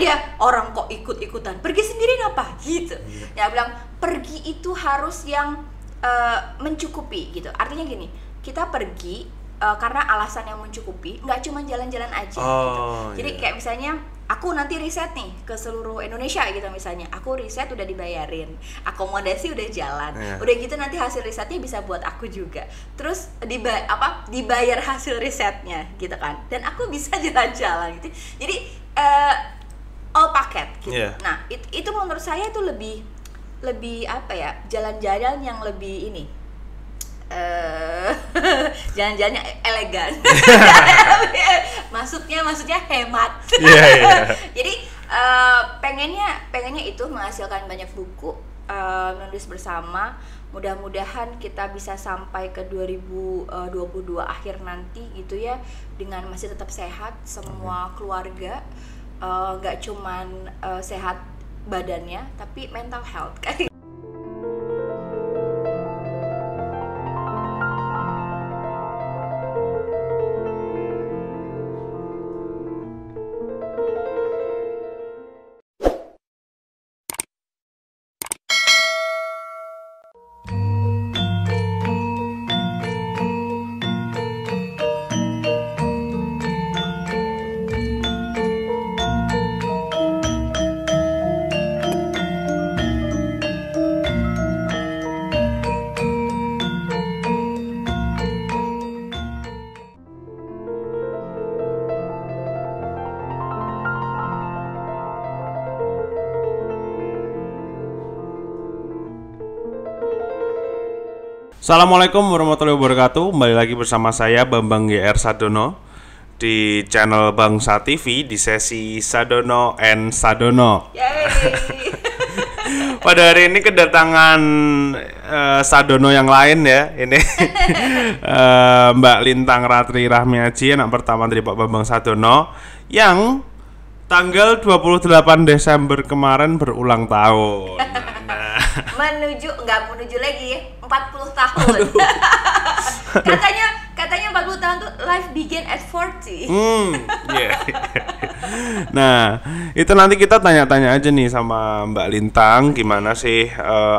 Dia orang kok ikut-ikutan, pergi sendiri apa gitu. Ya bilang pergi itu harus yang mencukupi gitu. Artinya gini, kita pergi karena alasan yang mencukupi, nggak cuma jalan-jalan aja gitu. Jadi kayak misalnya aku nanti riset nih ke seluruh Indonesia gitu misalnya. Aku riset udah dibayarin, akomodasi udah jalan. Udah gitu nanti hasil risetnya bisa buat aku juga. Terus dibayar hasil risetnya gitu kan. Dan aku bisa jalan-jalan gitu. Jadi all paket gitu. Nah, itu menurut saya itu lebih apa ya? Jalan-jalan yang lebih ini. Jalan-jalannya elegan. maksudnya hemat. Jadi pengennya itu menghasilkan banyak buku, menulis bersama. Mudah-mudahan kita bisa sampai ke 2022 akhir nanti gitu ya, dengan masih tetap sehat semua keluarga, nggak cuman sehat badannya tapi mental health kan. Assalamualaikum warahmatullahi wabarakatuh. Kembali lagi bersama saya Bambang GR Sadono di channel Bangsa TV di sesi Sadono and Sadono. Pada hari ini kedatangan Sadono yang lain ya. Ini Mbak Lintang Ratri Rahmiaji, anak pertama dari Pak Bambang Sadono, yang tanggal 28 Desember kemarin berulang tahun. Nggak menuju lagi 40 tahun. katanya 40 tahun tuh life begin at 40. Nah, itu nanti kita tanya-tanya aja nih sama Mbak Lintang, gimana sih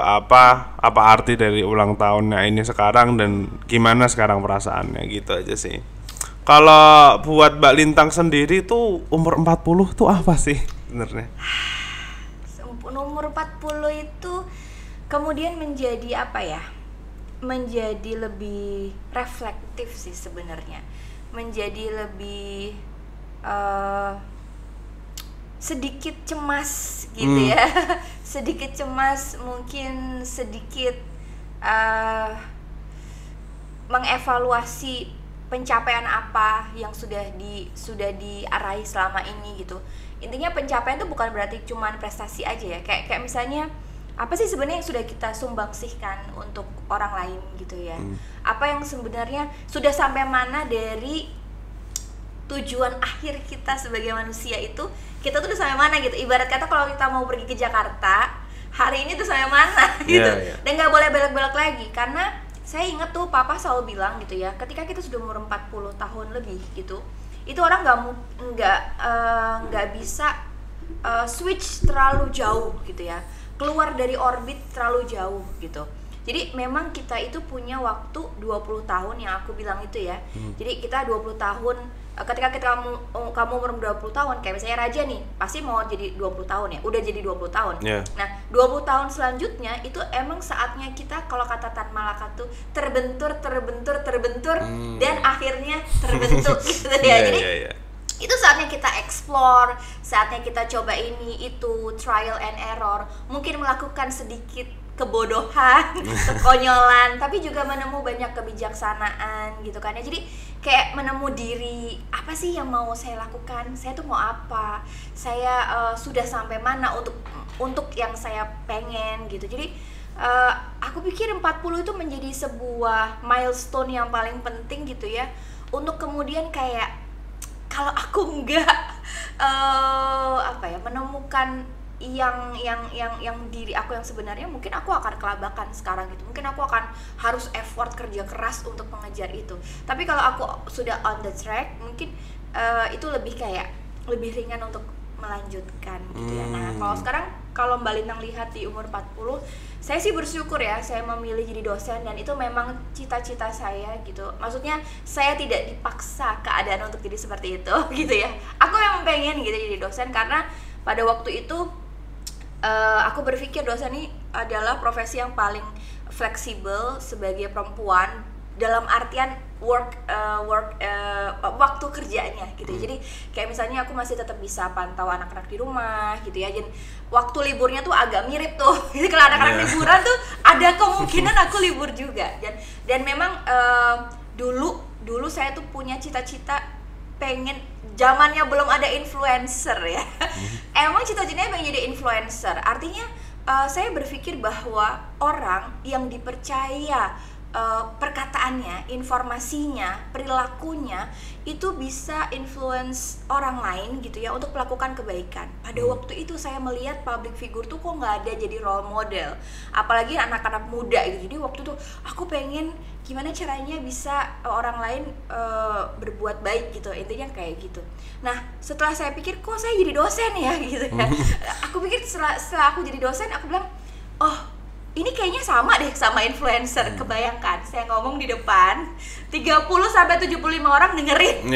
apa arti dari ulang tahunnya ini sekarang dan gimana sekarang perasaannya, gitu aja sih. Kalau buat Mbak Lintang sendiri tuh umur 40 tuh apa sih sebenarnya? Umur 40 itu kemudian menjadi apa ya? Menjadi lebih reflektif sih sebenarnya. Menjadi lebih sedikit cemas gitu ya. Sedikit cemas, mungkin sedikit mengevaluasi pencapaian apa yang sudah diarahi selama ini gitu. Intinya pencapaian itu bukan berarti cuman prestasi aja ya. Kayak misalnya apa sih sebenarnya yang sudah kita sumbangsihkan untuk orang lain gitu ya. Apa yang sebenarnya sudah sampai mana dari tujuan akhir kita sebagai manusia itu, kita tuh udah sampai mana gitu. Ibarat kata kalau kita mau pergi ke Jakarta hari ini tuh sampai mana gitu. Dan nggak boleh belok-belok lagi, karena saya inget tuh papa selalu bilang gitu ya, ketika kita sudah umur 40 tahun lebih gitu, itu orang nggak bisa switch terlalu jauh gitu ya, keluar dari orbit terlalu jauh gitu. Jadi memang kita itu punya waktu 20 tahun yang aku bilang itu ya. Jadi kita 20 tahun, ketika kamu umur 20 tahun, kayak misalnya Raja nih, pasti mau jadi 20 tahun ya, udah jadi 20 tahun. Nah, 20 tahun selanjutnya itu emang saatnya kita, kalau kata Tan Malaka tuh, terbentur dan akhirnya terbentuk gitu ya. Jadi itu saatnya kita explore, saatnya kita coba ini itu, trial and error, mungkin melakukan sedikit kebodohan, kekonyolan, tapi juga menemu banyak kebijaksanaan gitu kan ya. Jadi kayak menemu diri, apa sih yang mau saya lakukan, saya tuh mau apa, saya sudah sampai mana untuk yang saya pengen gitu. Jadi aku pikir 40 itu menjadi sebuah milestone yang paling penting gitu ya, untuk kemudian kayak kalau aku nggak menemukan yang diri aku yang sebenarnya, mungkin aku akan kelabakan sekarang gitu. Mungkin aku akan harus effort kerja keras untuk mengejar itu. Tapi kalau aku sudah on the track, mungkin itu lebih ringan untuk melanjutkan gitu ya. Nah, kalau sekarang kalau Mbak Lintang lihat di umur 40, saya sih bersyukur ya saya memilih jadi dosen, dan itu memang cita-cita saya gitu. Maksudnya saya tidak dipaksa keadaan untuk jadi seperti itu gitu ya. Aku memang pengen gitu jadi dosen karena pada waktu itu aku berpikir dosen ini adalah profesi yang paling fleksibel sebagai perempuan dalam artian waktu kerjanya gitu. Jadi kayak misalnya aku masih tetap bisa pantau anak-anak di rumah gitu ya. Dan waktu liburnya tuh agak mirip tuh. Jadi kalau anak-anak liburan tuh ada kemungkinan aku libur juga. Dan memang dulu saya tuh punya cita-cita pengen, zamannya belum ada influencer ya. Emang cita-citanya pengen jadi influencer. Artinya saya berpikir bahwa orang yang dipercaya perkataannya, informasinya, perilakunya itu bisa influence orang lain gitu ya untuk melakukan kebaikan. Pada waktu itu saya melihat public figure tuh kok nggak ada jadi role model, apalagi anak-anak muda gitu. Jadi waktu itu aku pengen gimana caranya bisa orang lain berbuat baik gitu, intinya kayak gitu. Nah setelah saya pikir kok saya jadi dosen ya gitu ya. Aku pikir setelah aku jadi dosen aku bilang, oh ini kayaknya sama deh sama influencer. Kebayangkan saya ngomong di depan 30-75 orang dengerin.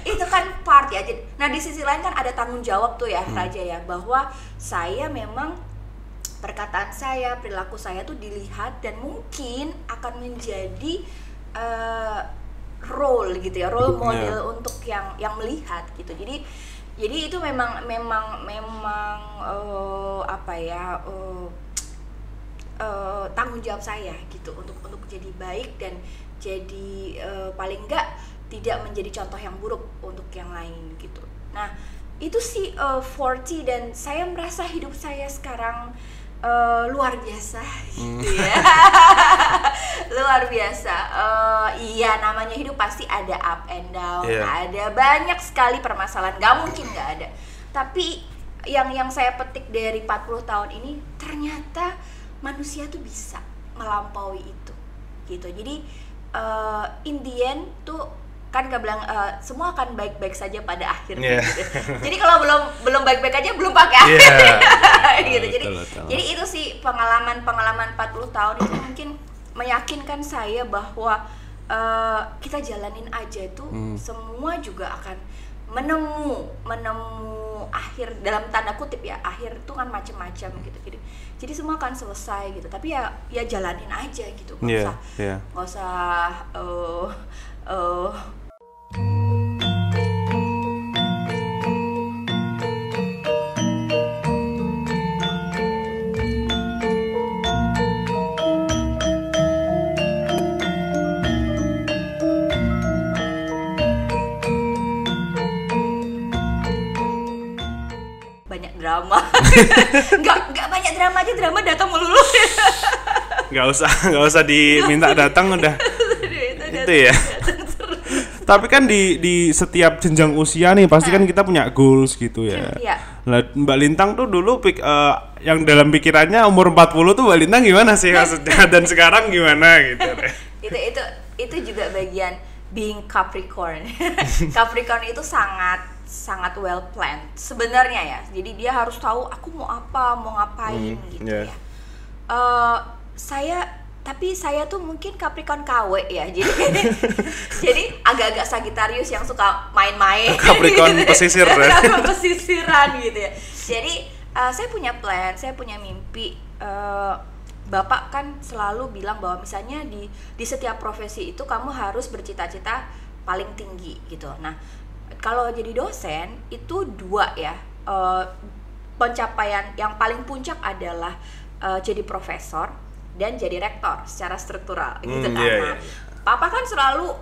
Itu kan part ya. Nah di sisi lain kan ada tanggung jawab tuh ya Raja ya, bahwa saya memang perkataan saya, perilaku saya tuh dilihat dan mungkin akan menjadi role gitu ya, role model untuk yang melihat gitu. Jadi itu memang apa ya, tanggung jawab saya gitu untuk jadi baik dan jadi paling enggak tidak menjadi contoh yang buruk untuk yang lain gitu. Nah itu sih 40, dan saya merasa hidup saya sekarang luar biasa gitu ya. Luar biasa. Iya namanya hidup pasti ada up and down, ada banyak sekali permasalahan, gak mungkin gak ada. Tapi yang saya petik dari 40 tahun ini, ternyata manusia tuh bisa melampaui itu gitu. Jadi in the end tuh kan gak bilang semua akan baik-baik saja pada akhirnya gitu. Jadi kalau belum baik-baik aja belum pakai akhir gitu. Jadi itu sih pengalaman 40 tahun itu mungkin meyakinkan saya bahwa kita jalanin aja tuh semua juga akan menemu akhir, dalam tanda kutip ya, akhir itu kan macam-macam gitu. Jadi semua akan selesai gitu. Tapi ya jalanin aja gitu. Nggak usah drama. Nggak banyak drama aja, drama datang melulu. Nggak usah diminta datang udah. Itu ya. Tapi kan di setiap jenjang usia nih pasti kan kita punya goals gitu ya. Nah, Mbak Lintang tuh dulu yang dalam pikirannya umur 40 tuh Mbak Lintang gimana sih maksudnya, dan sekarang gimana gitu. Itu juga bagian being Capricorn. Capricorn itu sangat well planned sebenarnya ya. Jadi dia harus tahu aku mau apa, mau ngapain gitu ya. Saya tuh mungkin Capricorn KW ya. Jadi agak-agak Sagittarius yang suka main-main. Capricorn gitu. Pesisir ya. Pesisiran gitu ya. Jadi saya punya plan, saya punya mimpi. Bapak kan selalu bilang bahwa misalnya di setiap profesi itu kamu harus bercita-cita paling tinggi gitu. Nah, kalau jadi dosen itu dua ya, pencapaian yang paling puncak adalah jadi profesor dan jadi rektor secara struktural gitu kan. Papa kan selalu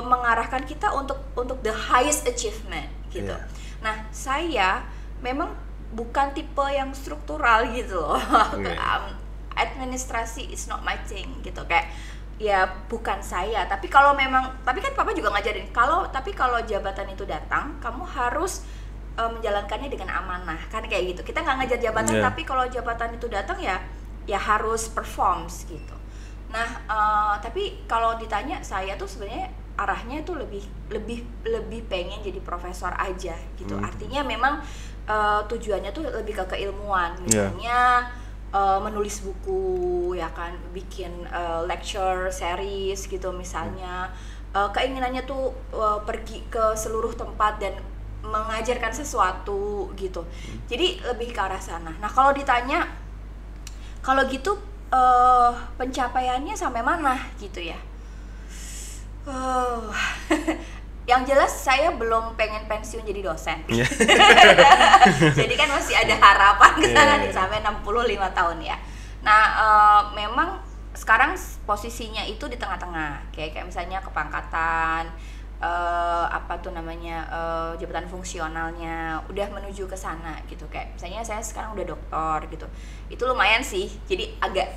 mengarahkan kita untuk the highest achievement gitu. Nah saya memang bukan tipe yang struktural gitu loh. Administrasi is not my thing gitu, kayak ya bukan saya. Tapi kan papa juga ngajarin tapi kalau jabatan itu datang kamu harus menjalankannya dengan amanah kan, kayak gitu. Kita nggak ngajar jabatan tapi kalau jabatan itu datang ya harus perform gitu. Nah tapi kalau ditanya saya tuh sebenarnya arahnya itu lebih pengen jadi profesor aja gitu. Artinya memang tujuannya tuh lebih ke keilmuan, misalnya menulis buku ya kan, bikin lecture series gitu misalnya. Keinginannya tuh pergi ke seluruh tempat dan mengajarkan sesuatu gitu. Jadi lebih ke arah sana. Nah kalau ditanya kalau gitu pencapaiannya sampai mana gitu ya? Yang jelas saya belum pengen pensiun jadi dosen. Jadi kan masih ada harapan ke sana nih sampai 65 tahun ya. Nah, memang sekarang posisinya itu di tengah-tengah. Kayak misalnya kepangkatan, jabatan fungsionalnya udah menuju ke sana gitu. Kayak misalnya saya sekarang udah doktor gitu. Itu lumayan sih. Jadi agak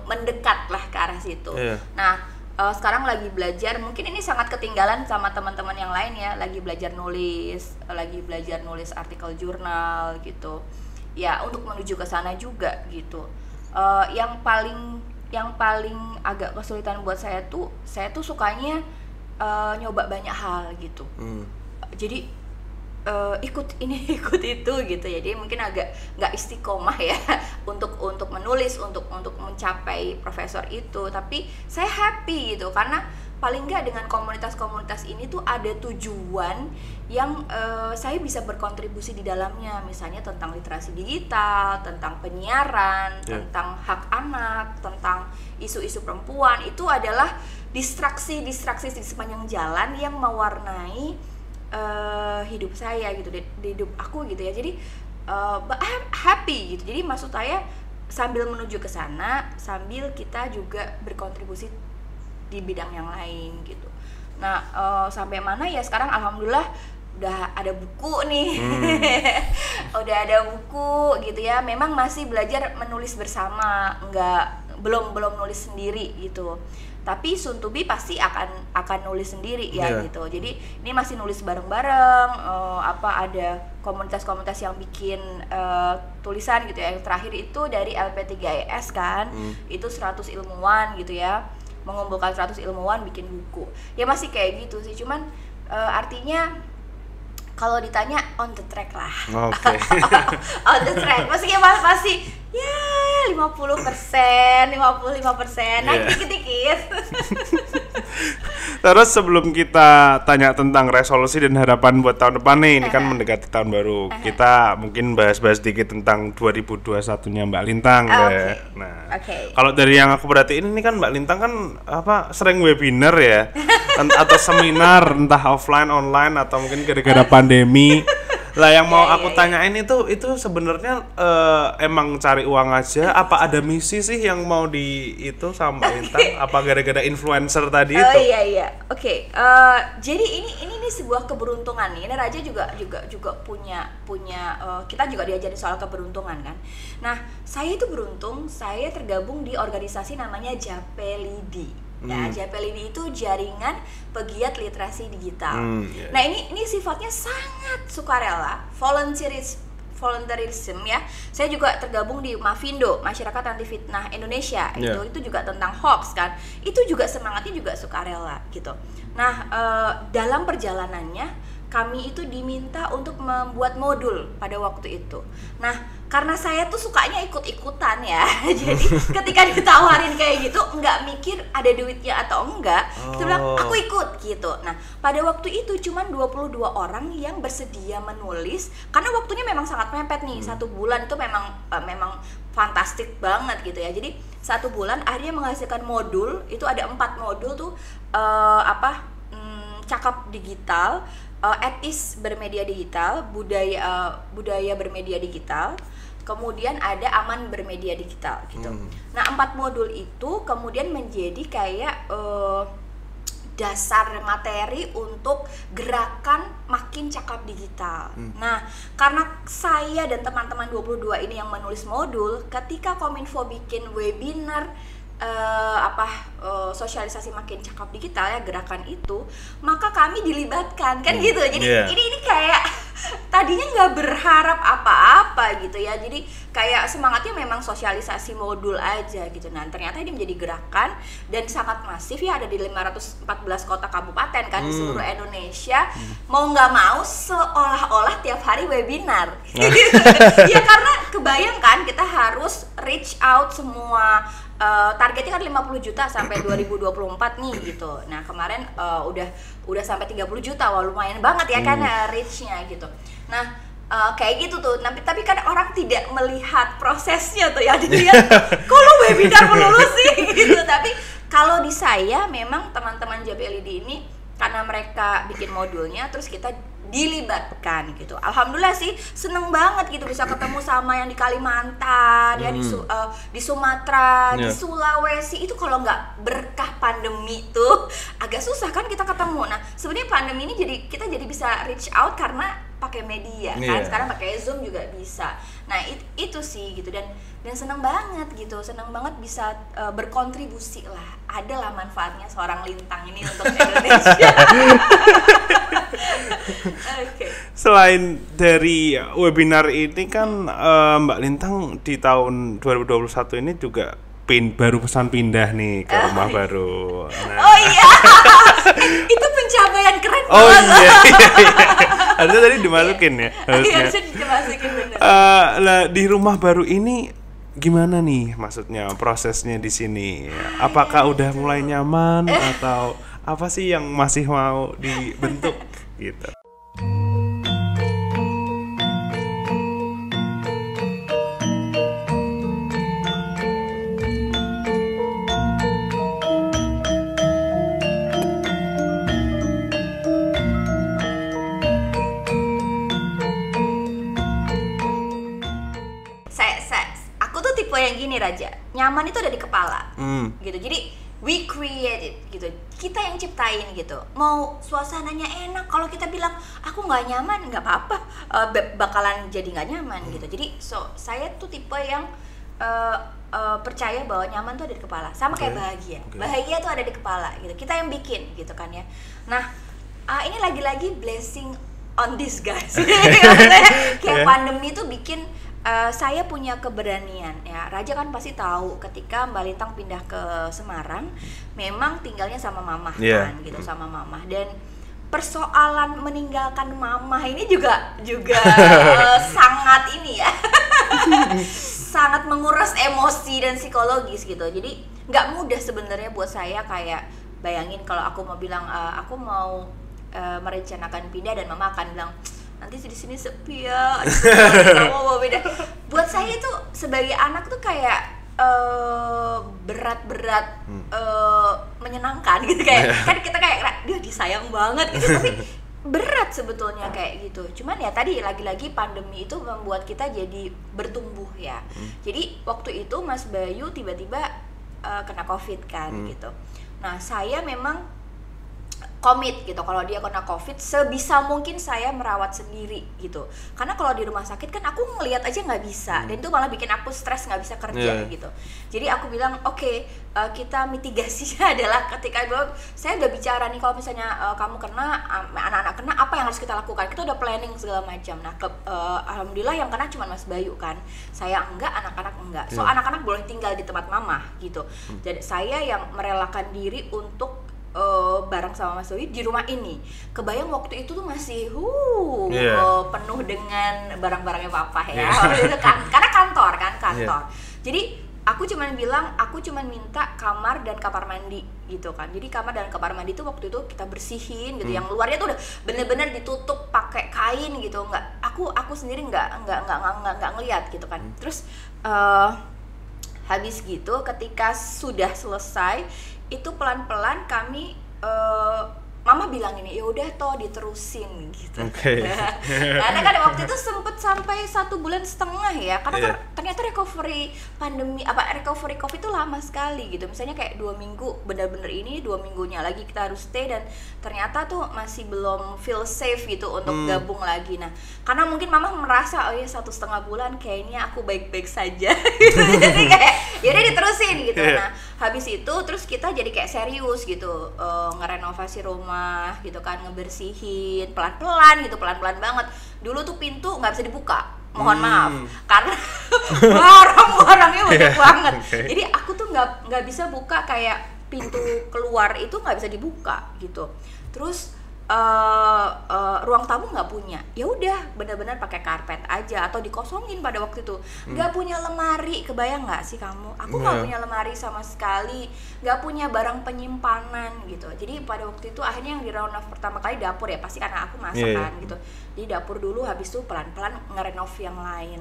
mendekat lah ke arah situ. Nah, sekarang lagi belajar, mungkin ini sangat ketinggalan sama teman-teman yang lain ya, lagi belajar nulis artikel jurnal gitu ya, untuk menuju ke sana juga gitu. Yang paling agak kesulitan buat saya tuh sukanya nyoba banyak hal gitu. Jadi ikut ini ikut itu gitu ya, jadi mungkin agak nggak istiqomah ya untuk menulis, untuk mencapai profesor itu. Tapi saya happy gitu karena paling nggak dengan komunitas-komunitas ini tuh ada tujuan yang saya bisa berkontribusi di dalamnya, misalnya tentang literasi digital, tentang penyiaran, tentang hak anak, tentang isu-isu perempuan. Itu adalah distraksi di sepanjang jalan yang mewarnai hidup saya gitu, di hidup aku gitu ya. Jadi I'm happy gitu. Jadi maksud saya sambil menuju ke sana, sambil kita juga berkontribusi di bidang yang lain gitu. Nah, sampai mana ya sekarang alhamdulillah udah ada buku nih. Udah ada buku gitu ya. Memang masih belajar menulis bersama, belum nulis sendiri gitu. Tapi soon to be pasti akan nulis sendiri ya gitu. Jadi ini masih nulis bareng-bareng, ada komunitas-komunitas yang bikin tulisan gitu ya. Yang terakhir itu dari LP3IS kan, itu 100 ilmuwan gitu ya, mengumpulkan 100 ilmuwan bikin buku. Ya masih kayak gitu sih, cuman artinya kalau ditanya on the track lah. On the track, masih ya 50%, 55%, naik dikit-dikit. Terus sebelum kita tanya tentang resolusi dan harapan buat tahun depan nih, ini kan mendekati tahun baru. Kita mungkin bahas-bahas dikit tentang 2021-nya Mbak Lintang deh. Nah, kalau dari yang aku perhatiin ini kan Mbak Lintang kan sering webinar ya, atau seminar entah offline, online, atau mungkin gara-gara pandemi. Lah yang mau aku tanyain itu sebenarnya emang cari uang aja, apa ada misi sih yang mau itu sama Mbak Lintang? Apa gara-gara influencer tadi itu? Oke. Jadi ini sebuah keberuntungan nih. Ini Raja juga punya kita juga diajarin soal keberuntungan kan. Nah, saya itu beruntung, saya tergabung di organisasi namanya Japelidi. Ya, Japelidi itu jaringan pegiat literasi digital. Nah, ini sifatnya sangat sukarela, volunteerism ya. Saya juga tergabung di Mafindo, Masyarakat Anti Fitnah Indonesia. Itu juga tentang hoax kan. Itu juga semangatnya juga sukarela gitu. Nah, dalam perjalanannya kami itu diminta untuk membuat modul pada waktu itu. Nah, karena saya tuh sukanya ikut-ikutan ya. Jadi ketika ditawarin kayak gitu, nggak mikir ada duitnya atau enggak, kita bilang aku ikut gitu. Nah, pada waktu itu cuman 22 orang yang bersedia menulis, karena waktunya memang sangat mepet nih. 1 bulan itu memang fantastik banget gitu ya. Jadi 1 bulan akhirnya menghasilkan modul, itu ada 4 modul tuh cakap digital, etis bermedia digital, budaya bermedia digital, kemudian ada aman bermedia digital gitu. Nah, 4 modul itu kemudian menjadi kayak dasar materi untuk gerakan makin cakap digital. Nah, karena saya dan teman-teman 22 ini yang menulis modul, ketika Kominfo bikin webinar sosialisasi makin cakap digital ya, gerakan itu, maka kami dilibatkan kan gitu. Jadi ini kayak tadinya nggak berharap apa-apa apa gitu ya. Jadi kayak semangatnya memang sosialisasi modul aja gitu. Nah ternyata ini menjadi gerakan dan sangat masif ya, ada di 514 kota kabupaten kan di seluruh Indonesia. Mau nggak mau seolah-olah tiap hari webinar. Ya karena kebayang kan kita harus reach out semua. Targetnya kan 50 juta sampai 2024 nih gitu. Nah kemarin udah sampai 30 juta, wah lumayan banget ya kan reach-nya gitu. Nah kayak gitu tuh. Tapi kan orang tidak melihat prosesnya tuh ya, dilihat kok lu webinar melulu sih gitu. Tapi kalau di saya memang teman-teman JPLID ini karena mereka bikin modulnya, terus kita dilibatkan gitu. Alhamdulillah sih seneng banget gitu bisa ketemu sama yang di Kalimantan, ya di Sumatera, di Sulawesi. Itu kalau nggak berkah pandemi tuh agak susah kan kita ketemu. Nah sebenarnya pandemi ini kita jadi bisa reach out karena pakai media kan. Sekarang pakai Zoom juga bisa. Nah itu sih gitu, dan seneng banget gitu, seneng banget bisa berkontribusi lah. Adalah manfaatnya seorang Lintang ini untuk Indonesia. Okay. Selain dari webinar ini kan Mbak Lintang di tahun 2021 ini juga baru pesan pindah nih ke rumah baru. Nah. Oh iya, itu pencapaian keren banget. Oh iya. Harusnya tadi dimasukin ya. Harusnya dimasukin bener. Lah di rumah baru ini gimana nih, maksudnya prosesnya di sini? Apakah udah mulai nyaman atau apa sih yang masih mau dibentuk gitu? Aku tuh tipe yang gini Raja, nyaman itu ada di kepala gitu. Jadi we create it gitu, kita yang ciptain gitu. Mau suasananya enak, kalau kita bilang aku nggak nyaman, nggak apa-apa, bakalan jadi nggak nyaman gitu. Jadi saya tuh tipe yang percaya bahwa nyaman tuh ada di kepala, sama kayak bahagia. Bahagia tuh ada di kepala gitu, kita yang bikin gitu kan ya. Nah ini lagi-lagi blessing on this guys. Kayak pandemi tuh bikin saya punya keberanian ya. Raja kan pasti tahu ketika Mbak Lintang pindah ke Semarang, memang tinggalnya sama mamah kan gitu, sama mamah. Dan persoalan meninggalkan mamah ini juga sangat ini ya. Sangat menguras emosi dan psikologis gitu. Jadi nggak mudah sebenarnya buat saya. Kayak bayangin kalau aku mau bilang aku mau merencanakan pindah, dan mama akan bilang nanti di sini sepi ya, mau beda. Buat saya itu sebagai anak tuh kayak berat-berat menyenangkan gitu, kayak kan kita kayak dia disayang banget gitu, tapi berat sebetulnya kayak gitu. Cuman ya tadi lagi-lagi pandemi itu membuat kita jadi bertumbuh ya. Jadi waktu itu Mas Bayu tiba-tiba kena COVID kan gitu. Nah saya memang komit gitu, kalau dia kena COVID sebisa mungkin saya merawat sendiri gitu. Karena kalau di rumah sakit kan aku ngelihat aja nggak bisa, dan itu malah bikin aku stres, nggak bisa kerja gitu. Jadi aku bilang oke, kita mitigasinya adalah ketika saya udah bicara nih, kalau misalnya kamu kena, anak-anak kena, apa yang harus kita lakukan? Kita udah planning segala macam. Nah alhamdulillah yang kena cuma Mas Bayu kan, saya enggak, anak-anak enggak. So anak-anak boleh tinggal di tempat mama gitu. Jadi saya yang merelakan diri untuk bareng sama Mas Bayu di rumah ini. Kebayang waktu itu tuh masih penuh dengan barang-barangnya papa ya. Karena kantor kan, Jadi aku cuman bilang, aku cuman minta kamar dan kamar mandi gitu kan. Jadi kamar dan kamar mandi tuh waktu itu kita bersihin gitu. Yang luarnya tuh udah bener-bener ditutup pakai kain gitu. Aku sendiri nggak ngeliat gitu kan. Terus habis gitu, ketika sudah selesai itu pelan-pelan kami mama bilang ini, ya udah toh diterusin gitu. Karena kan waktu itu sempet sampai 1,5 bulan ya, karena ternyata recovery COVID itu lama sekali gitu. Misalnya kayak 2 minggu benar-benar ini, 2 minggunya lagi kita harus stay, dan ternyata tuh masih belum feel safe gitu untuk gabung lagi. Nah karena mungkin mama merasa oh ya 1,5 bulan kayaknya aku baik-baik saja gitu. Jadi kayak yaudah diterusin gitu. Nah habis itu terus kita jadi kayak serius gitu, ngerenovasi rumah gitu kan, ngebersihin pelan-pelan gitu, pelan-pelan banget. Dulu tuh pintu nggak bisa dibuka mohon maaf karena barang-barangnya banyak banget. Jadi aku tuh nggak bisa buka kayak pintu keluar itu nggak bisa dibuka gitu. Terus ruang tamu nggak punya, ya udah benar-benar pakai karpet aja atau dikosongin pada waktu itu. Nggak punya lemari, kebayang nggak sih kamu? Aku nggak punya lemari sama sekali, nggak punya barang penyimpanan gitu. Jadi pada waktu itu akhirnya yang di round of pertama kali dapur ya, pasti karena aku masak kan gitu. Jadi dapur dulu, habis itu pelan-pelan ngerenov yang lain.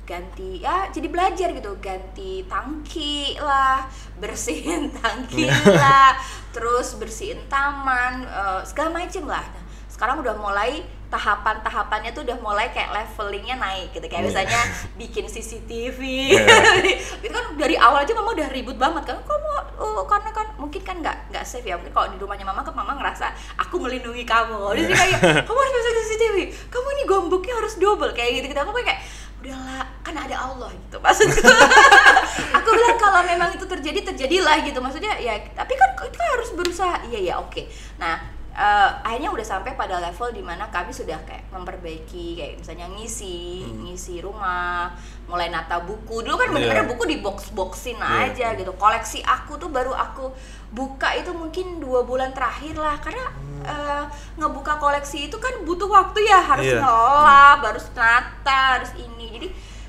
Ganti ya, jadi belajar gitu, ganti tangki lah, bersihin tangki lah, terus bersihin taman, segala macem lah. Nah, sekarang udah mulai tahapan-tahapannya tuh udah mulai kayak levelingnya naik gitu, kayak misalnya bikin CCTV. Itu kan dari awal aja mama udah ribut banget kan, karena kan mungkin kan nggak safe ya, mungkin kalau di rumahnya mama kan mama ngerasa aku melindungi kamu, jadi kayak kamu harus pasang CCTV, kamu ini gomboknya harus double kayak gitu. Aku kayak udahlah, kan ada Allah gitu maksudku. Aku bilang kalau memang itu terjadilah gitu, maksudnya ya, tapi kan itu harus berusaha. Iya oke. Nah, akhirnya udah sampai pada level dimana kami sudah kayak memperbaiki, kayak misalnya ngisi rumah, mulai nata buku. Dulu kan bener-bener buku di box-boxin aja gitu. Koleksi aku tuh baru aku buka itu mungkin 2 bulan terakhir lah, karena ngebuka koleksi itu kan butuh waktu ya, harus ngelap, harus nata, harus ini.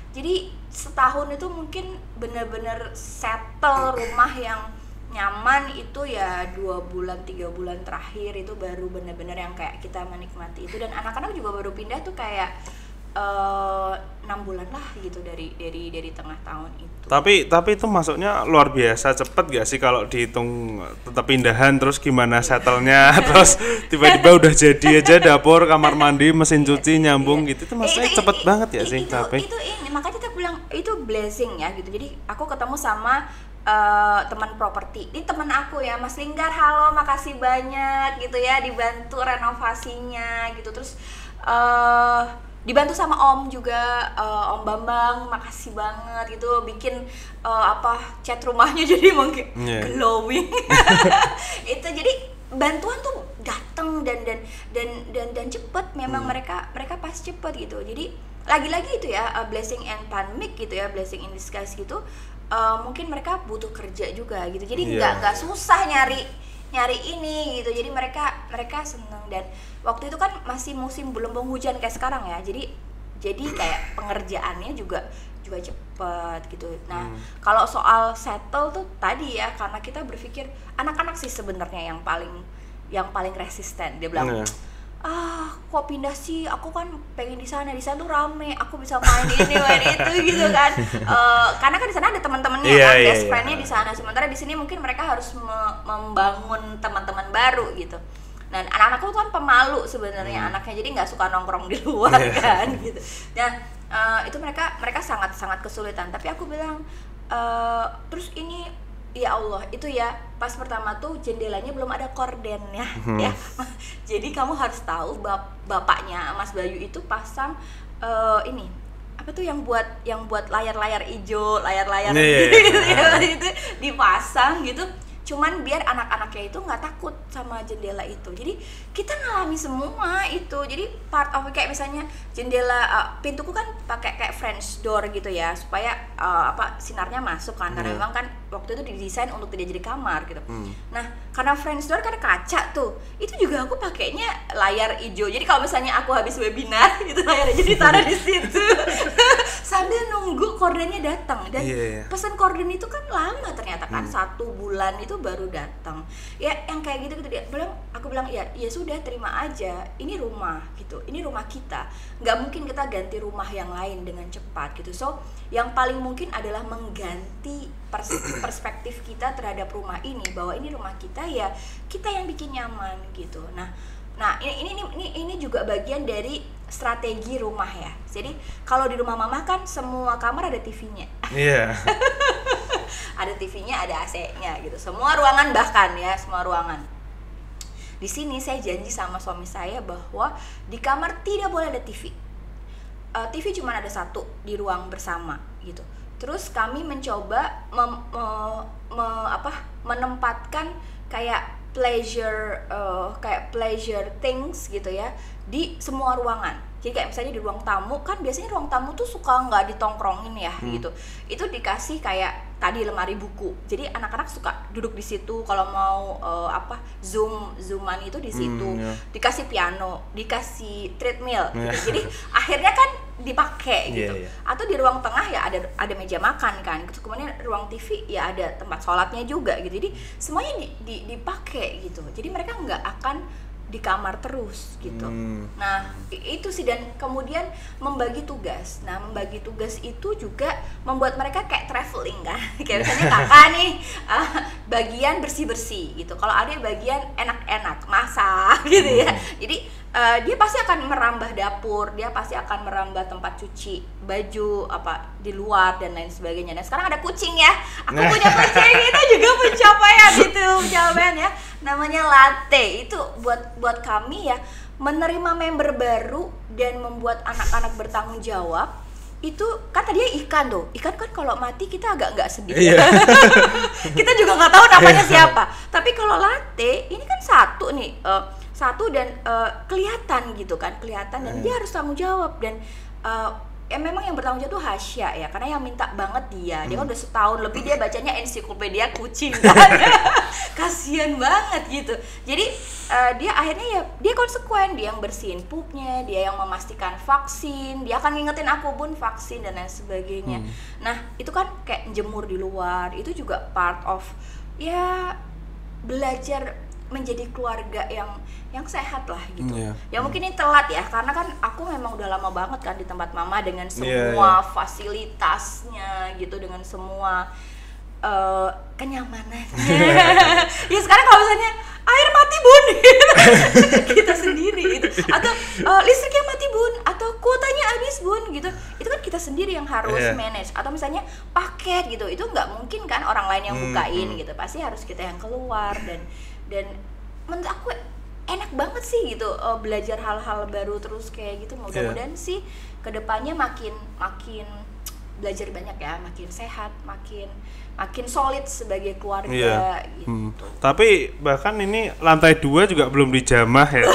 Jadi setahun itu mungkin bener-bener settle rumah yang nyaman itu ya 2 bulan 3 bulan terakhir itu baru bener-bener yang kayak kita menikmati itu. Dan anak-anak juga baru pindah tuh kayak 6 bulan lah gitu dari tengah tahun itu. Tapi itu masuknya luar biasa cepet gak sih kalau dihitung tetap pindahan, terus gimana settlenya, terus tiba-tiba udah jadi aja dapur, kamar mandi, mesin cuci nyambung gitu. Itu maksudnya cepet banget ya sih. Tapi itu ini makanya kita bilang itu blessing ya gitu. Jadi aku ketemu sama teman properti, ini teman aku ya, Mas Linggar, halo, makasih banyak gitu ya dibantu renovasinya gitu. Terus dibantu sama Om juga, Om Bambang, makasih banget gitu, bikin cat rumahnya jadi mungkin glowing. Itu jadi bantuan tuh datang dan cepet, memang mereka pas cepet gitu. Jadi lagi-lagi itu ya, blessing and pandemic gitu ya, blessing in disguise gitu. Mungkin mereka butuh kerja juga gitu, jadi nggak susah nyari ini gitu. Jadi mereka seneng. Dan waktu itu kan masih musim belum hujan kayak sekarang ya, jadi kayak pengerjaannya juga cepet gitu. Nah, kalau soal settle tuh tadi ya, karena kita berpikir anak-anak sih sebenarnya yang paling resisten. Dia bilang, kok pindah sih, aku kan pengen di sana tuh rame, aku bisa main ini main itu gitu kan. Karena kan di sana ada teman-temannya kan, best friend-nya di sana. Sementara di sini mungkin mereka harus membangun teman-teman baru gitu. Dan anak-anakku tuh kan pemalu sebenarnya anaknya, jadi nggak suka nongkrong di luar kan gitu. Nah, itu mereka sangat kesulitan. Tapi aku bilang, terus ini ya Allah, itu ya pas pertama tuh jendelanya belum ada kordennya ya. Jadi kamu harus tahu bapaknya Mas Bayu itu pasang ini apa tuh yang buat layar-layar hijau, layar-layar gitu ya, itu dipasang gitu. Cuman biar anak-anaknya itu nggak takut sama jendela itu. Jadi kita ngalami semua itu. Jadi part of kayak misalnya jendela, pintuku kan pakai kayak French door gitu ya, supaya sinarnya masuk kan. Karena memang kan waktu itu didesain untuk tidak jadi kamar gitu. Nah, karena French door kan kaca tuh, itu juga aku pakainya layar hijau. Jadi kalau misalnya aku habis webinar, itu layar hijau ditaruh di situ sambil nunggu kordennya datang. Dan pesan korden itu kan lama ternyata kan, 1 bulan itu baru datang ya, yang kayak gitu aku bilang ya sudah, terima aja, ini rumah gitu, ini rumah kita, nggak mungkin kita ganti rumah yang lain dengan cepat gitu. So yang paling mungkin adalah mengganti perspektif kita terhadap rumah ini, bahwa ini rumah kita, ya kita yang bikin nyaman gitu. Nah ini juga bagian dari strategi rumah ya. Jadi kalau di rumah mama kan semua kamar ada TV-nya. Ada TV-nya, ada AC-nya gitu. Semua ruangan bahkan ya, semua ruangan. Di sini saya janji sama suami saya bahwa di kamar tidak boleh ada TV. TV cuma ada 1 di ruang bersama gitu. Terus kami mencoba menempatkan kayak pleasure things gitu ya di semua ruangan. Jadi kayak misalnya di ruang tamu kan biasanya ruang tamu tuh suka nggak ditongkrongin ya gitu. Itu dikasih kayak tadi lemari buku. Jadi anak-anak suka duduk di situ kalau mau zooman itu di situ. Dikasih piano, dikasih treadmill gitu. Jadi akhirnya kan dipakai gitu. Atau di ruang tengah ya ada meja makan kan. Terus kemudian ruang TV ya ada tempat sholatnya juga gitu. Jadi semuanya dipakai gitu. Jadi mereka nggak akan di kamar terus gitu. Nah itu sih, dan kemudian membagi tugas. Nah membagi tugas itu juga membuat mereka kayak traveling kan. Kayak misalnya kakak nih bagian bersih-bersih gitu. Kalau ada bagian enak-enak masak gitu ya. Jadi dia pasti akan merambah dapur, dia pasti akan merambah tempat cuci baju apa di luar dan lain sebagainya. Dan sekarang ada kucing ya. Aku punya kucing, itu juga pencapaian ya. Namanya Latte. Itu buat kami ya, menerima member baru dan membuat anak-anak bertanggung jawab. Itu kan tadinya ikan kan kalau mati kita agak nggak sedih. Kita juga nggak tahu namanya siapa. Tapi kalau Latte ini kan satu dan kelihatan gitu kan, dan dia harus tanggung jawab. Dan memang yang bertanggung jawab tuh Hasya ya, karena yang minta banget dia kan udah setahun lebih dia bacanya ensiklopedia kucing kan. Kasian banget gitu. Jadi dia akhirnya ya dia konsekuen, dia yang bersihin pupnya, dia yang memastikan vaksin, dia akan ngingetin aku bun vaksin dan lain sebagainya. Nah itu kan kayak jemur di luar, itu juga part of ya belajar menjadi keluarga yang sehat lah gitu. Ya mungkin ini telat ya, karena kan aku memang udah lama banget kan di tempat mama dengan semua fasilitasnya gitu, dengan semua kenyamanannya. Ya sekarang kalau misalnya air mati bun, kita sendiri gitu. Atau listriknya mati bun, atau kuotanya habis bun gitu. Itu kan kita sendiri yang harus manage. Atau misalnya paket gitu, itu nggak mungkin kan orang lain yang bukain gitu. Pasti harus kita yang keluar. Dan menurut aku enak banget sih gitu belajar hal-hal baru terus kayak gitu. Mudah-mudahan sih kedepannya makin belajar banyak ya, makin sehat, makin solid sebagai keluarga gitu. Tapi bahkan ini lantai 2 juga belum dijamah ya.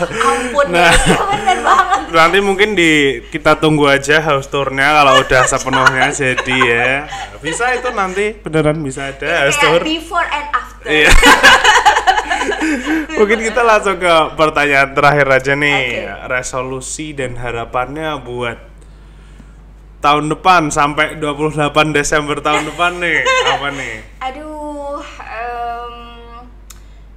Ampun, ya bener banget. Nanti mungkin kita tunggu aja house tournya kalau udah sepenuhnya jadi ya. Bisa itu nanti beneran bisa ada house tour. Before and after. Mungkin kita langsung ke pertanyaan terakhir aja nih. Resolusi dan harapannya buat tahun depan sampai 28 Desember tahun depan nih, apa nih? Aduh,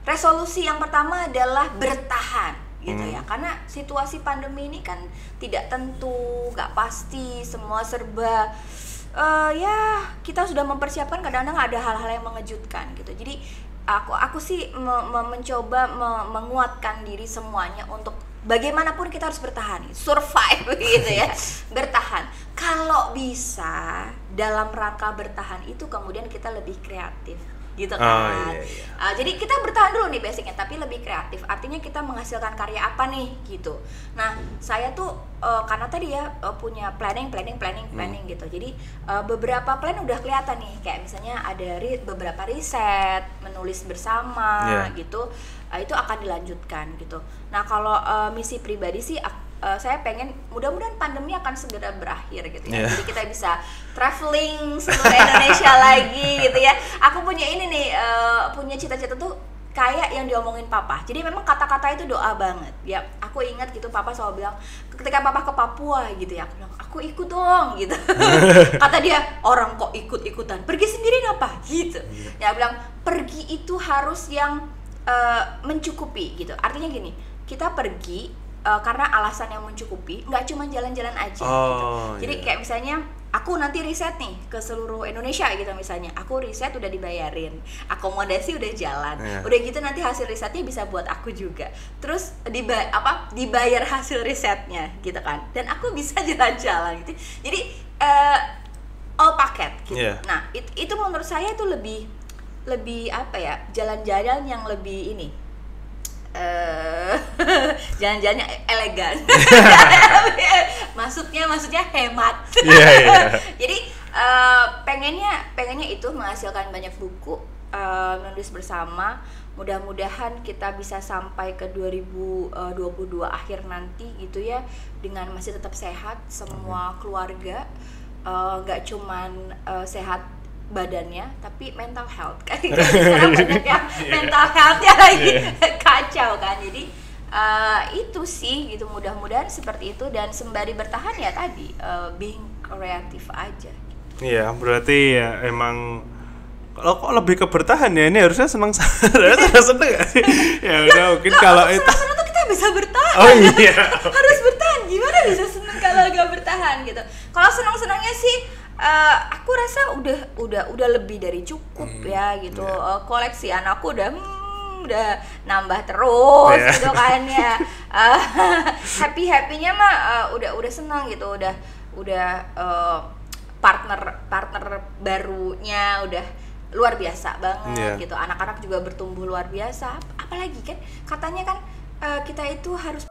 resolusi yang pertama adalah bertahan gitu ya, karena situasi pandemi ini kan tidak tentu, nggak pasti, semua serba ya kita sudah mempersiapkan, kadang-kadang ada hal-hal yang mengejutkan gitu. Jadi aku sih mencoba menguatkan diri semuanya untuk bagaimanapun kita harus bertahan, survive gitu ya, bertahan. Kalau bisa dalam rangka bertahan itu kemudian kita lebih kreatif gitu kan. Jadi kita bertahan dulu nih basicnya, tapi lebih kreatif. Artinya kita menghasilkan karya apa nih gitu. Nah saya tuh karena tadi ya punya planning gitu. Jadi beberapa plan udah kelihatan nih. Kayak misalnya ada beberapa riset, menulis bersama gitu. Itu akan dilanjutkan gitu. Nah kalau misi pribadi sih saya pengen mudah-mudahan pandemi akan segera berakhir gitu ya. Jadi kita bisa traveling seluruh Indonesia lagi gitu ya. Aku punya ini nih, punya cita-cita tuh kayak yang diomongin papa. Jadi memang kata-kata itu doa banget. Ya, aku ingat gitu papa selalu bilang ketika papa ke Papua gitu ya, aku bilang aku ikut dong gitu. Kata dia, orang kok ikut-ikutan, pergi sendiri apa gitu. Ya aku bilang pergi itu harus yang mencukupi gitu. Artinya gini, kita pergi karena alasan yang mencukupi, nggak cuma jalan-jalan aja gitu. Jadi kayak misalnya aku nanti riset nih ke seluruh Indonesia gitu misalnya. Aku riset udah dibayarin, akomodasi udah jalan. Udah gitu nanti hasil risetnya bisa buat aku juga. Terus dibayar hasil risetnya gitu kan. Dan aku bisa jalan-jalan gitu. Jadi all paket gitu. Nah, itu menurut saya itu lebih apa ya? Jalan-jalan yang lebih ini. Jalan-jalannya elegan. maksudnya hemat. Jadi pengennya itu menghasilkan banyak buku, menulis bersama, mudah-mudahan kita bisa sampai ke 2022 akhir nanti gitu ya, dengan masih tetap sehat semua keluarga, nggak cuman sehat badannya tapi mental health kan. Sekarang banyak yang mental healthnya lagi kacau kan. Jadi itu sih gitu, mudah-mudahan seperti itu, dan sembari bertahan ya tadi being kreatif aja. Iya, berarti ya emang kalau kok lebih ke bertahan ya, ini harusnya seneng gak sih? Ya udah mungkin kalau itu seneng tuh kita bisa bertahan. Oh iya. Harus bertahan, gimana bisa seneng kalau gak bertahan gitu. Kalau seneng-senengnya sih aku rasa udah lebih dari cukup ya gitu. Koleksi anakku udah nambah terus gitu kan ya. Happy-happynya mah udah senang gitu, udah partner barunya udah luar biasa banget gitu. Anak-anak juga bertumbuh luar biasa. Apalagi kan katanya kan kita itu harus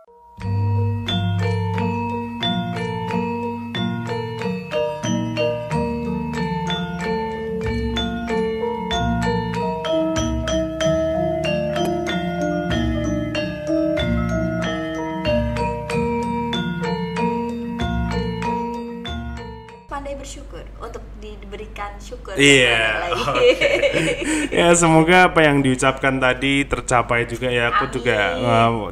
pandai bersyukur untuk diberikan syukur. Iya. Ya semoga apa yang diucapkan tadi tercapai juga ya. Aku juga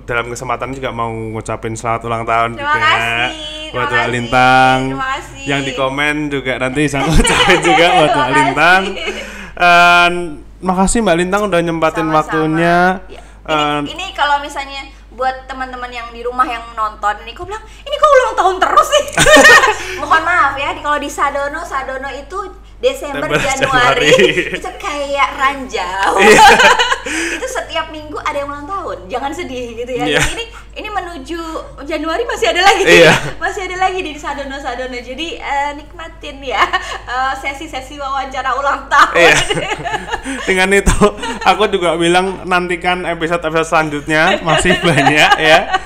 dalam kesempatan juga mau ngucapin selamat ulang tahun buat Mbak Lintang. Yang di komen juga nanti saya ngucapin juga buat Mbak Lintang. Makasih Mbak Lintang udah nyempatin waktunya. Ini kalau misalnya buat teman-teman yang di rumah yang nonton ini, kok bilang ini kok ulang tahun terus sih. Mohon maaf ya, kalau di Sadono itu Desember Januari itu kayak ranjau. Itu setiap minggu ada yang ulang tahun, jangan sedih gitu ya. Jadi ini menuju Januari masih ada lagi, masih ada lagi di Sadono. Jadi nikmatin ya sesi-sesi wawancara ulang tahun. Dengan itu aku juga bilang nantikan episode selanjutnya, masih banyak ya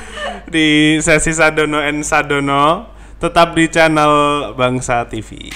di sesi Sadono and Sadono. Tetap di channel Bangsa TV.